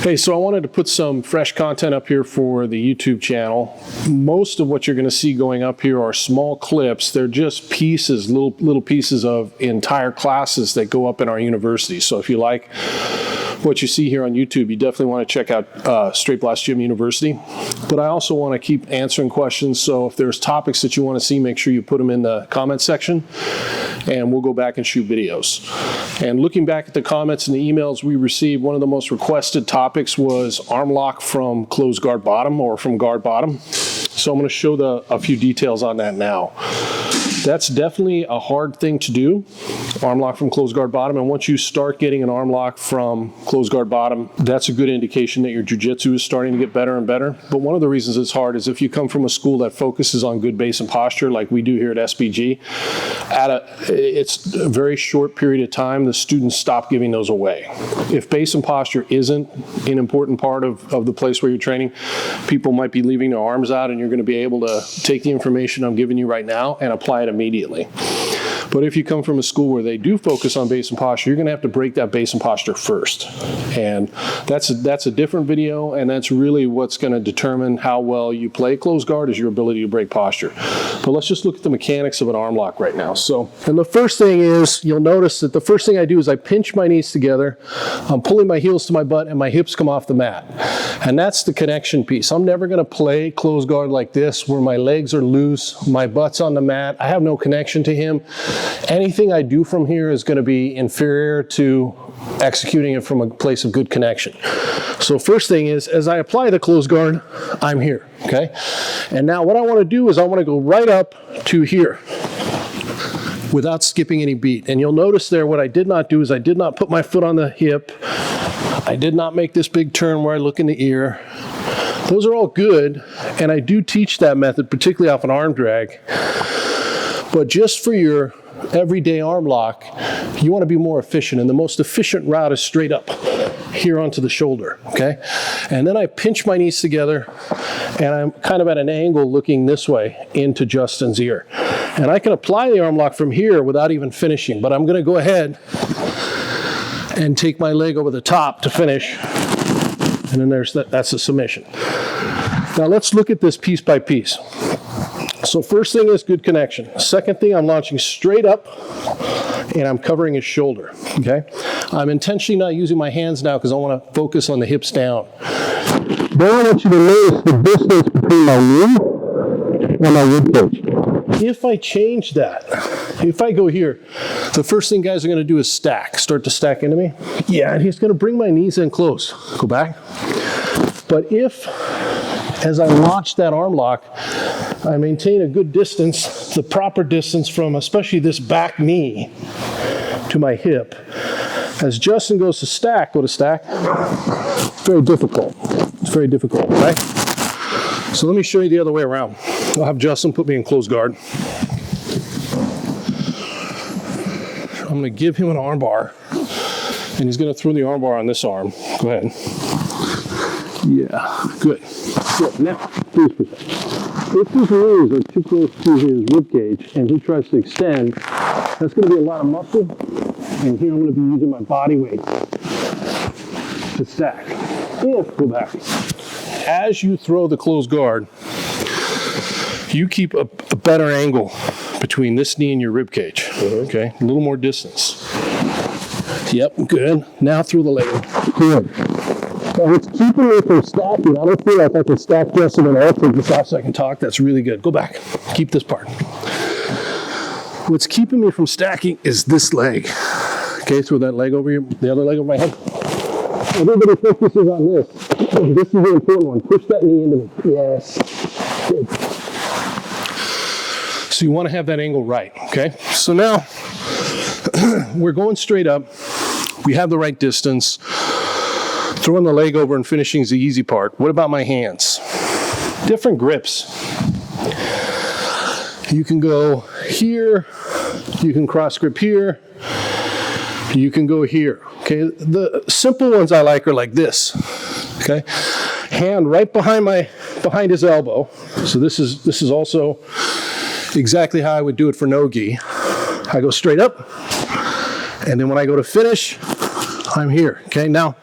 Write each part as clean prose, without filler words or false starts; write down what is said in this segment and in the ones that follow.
Hey, so I wanted to put some fresh content up here for the YouTube channel. Most of what you're going to see going up here are small clips. They're just pieces, little pieces of entire classes that go up in our university. So if you like what you see here on YouTube, you definitely want to check out Straight Blast Gym University. But I also want to keep answering questions. So if there's topics that you want to see, make sure you put them in the comment section, and we'll go back and shoot videos. And looking back at the comments and the emails we received, one of the most requested topics was arm lock from closed guard bottom or from guard bottom. So I'm going to show a few details on that now. That's definitely a hard thing to do, arm lock from closed guard bottom. And once you start getting an arm lock from closed guard bottom, that's a good indication that your jiu-jitsu is starting to get better and better. But one of the reasons it's hard is if you come from a school that focuses on good base and posture, like we do here at SBG, it's a very short period of time, the students stop giving those away. If base and posture isn't an important part of the place where you're training, people might be leaving their arms out, and you're going to be able to take the information I'm giving you right now and apply it immediately. But if you come from a school where they do focus on base and posture, you're going to have to break that base and posture first. And that's a different video, and that's really what's going to determine how well you play closed guard is your ability to break posture. But let's just look at the mechanics of an arm lock right now. So, and the first thing is, you'll notice that the first thing I do is I pinch my knees together, I'm pulling my heels to my butt, and my hips come off the mat. And that's the connection piece. I'm never going to play closed guard like this, where my legs are loose, my butt's on the mat, I have no connection to him. Anything I do from here is going to be inferior to executing it from a place of good connection. So first thing is, as I apply the closed guard, I'm here, okay? And now what I want to do is I want to go right up to here without skipping any beat. And you'll notice there what I did not do is I did not put my foot on the hip. I did not make this big turn where I look in the ear. Those are all good, and I do teach that method, particularly off an arm drag. But just for your everyday arm lock, you want to be more efficient, and the most efficient route is straight up here onto the shoulder, okay? And then I pinch my knees together, and I'm kind of at an angle looking this way into Justin's ear. And I can apply the arm lock from here without even finishing, but I'm going to go ahead and take my leg over the top to finish, and then that's a submission. Now let's look at this piece by piece. So first thing is good connection. Second thing, I'm launching straight up, and I'm covering his shoulder, okay? I'm intentionally not using my hands now because I want to focus on the hips down. Then I want you to notice the distance between my knee and my ribcage. If I change that, if I go here, the first thing guys are going to do is start to stack into me. Yeah, and he's going to bring my knees in close. Go back. But if, as I launch that arm lock, I maintain a good distance, the proper distance from especially this back knee to my hip. As Justin goes to stack, very difficult. It's very difficult, right? So let me show you the other way around. I'll have Justin put me in closed guard. I'm going to give him an arm bar, and he's going to throw the arm bar on this arm. Go ahead. Yeah, good. Good. Now, please protect. If his knees are too close to his rib cage and he tries to extend, that's going to be a lot of muscle, and here I'm going to be using my body weight to stack. Go back. As you throw the closed guard, you keep a better angle between this knee and your rib cage. Okay, a little more distance. Yep, good. Now through the leg. Good. Now what's keeping me from stacking, I don't feel like I can stack Justin and I'll take this off so I can talk. That's really good. Go back. Keep this part. What's keeping me from stacking is this leg. Okay, throw that leg over here, the other leg over my head. Everybody focuses on this. This is the important one. Push that knee into me. Yes. Good. So you want to have that angle right, okay? So now we're going straight up. We have the right distance. Throwing the leg over and finishing is the easy part. What about my hands? Different grips. You can go here. You can cross grip here. You can go here. Okay, the simple ones I like are like this. Okay, hand right behind his elbow. So this is also exactly how I would do it for no gi. I go straight up, and then when I go to finish, I'm here. Okay, now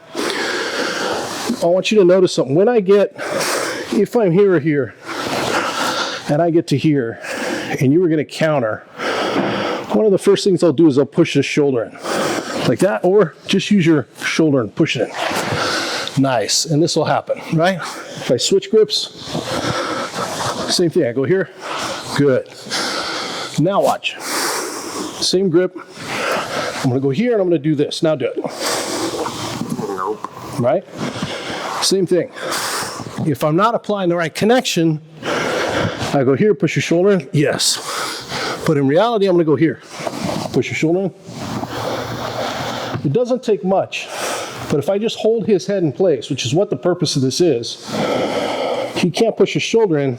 I want you to notice something. When I get, if I'm here or here, and I get to here, and you were going to counter, one of the first things I'll do is I'll push this shoulder in. Like that, or just use your shoulder and push it in. Nice, and this will happen, right? If I switch grips, same thing, I go here, good. Now watch, same grip, I'm gonna go here and I'm gonna do this, now do it. Nope. Right? Same thing. If I'm not applying the right connection, I go here, push your shoulder in, yes. But in reality, I'm gonna go here, push your shoulder in. It doesn't take much, but if I just hold his head in place, which is what the purpose of this is, he can't push his shoulder in,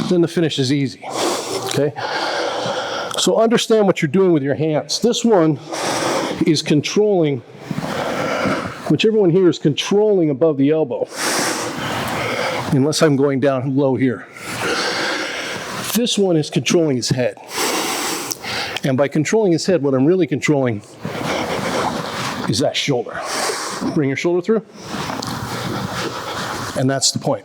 then the finish is easy, okay? So understand what you're doing with your hands. This one is controlling, whichever one here is controlling above the elbow, unless I'm going down low here. This one is controlling his head. And by controlling his head, what I'm really controlling is that shoulder. Bring your shoulder through. And that's the point.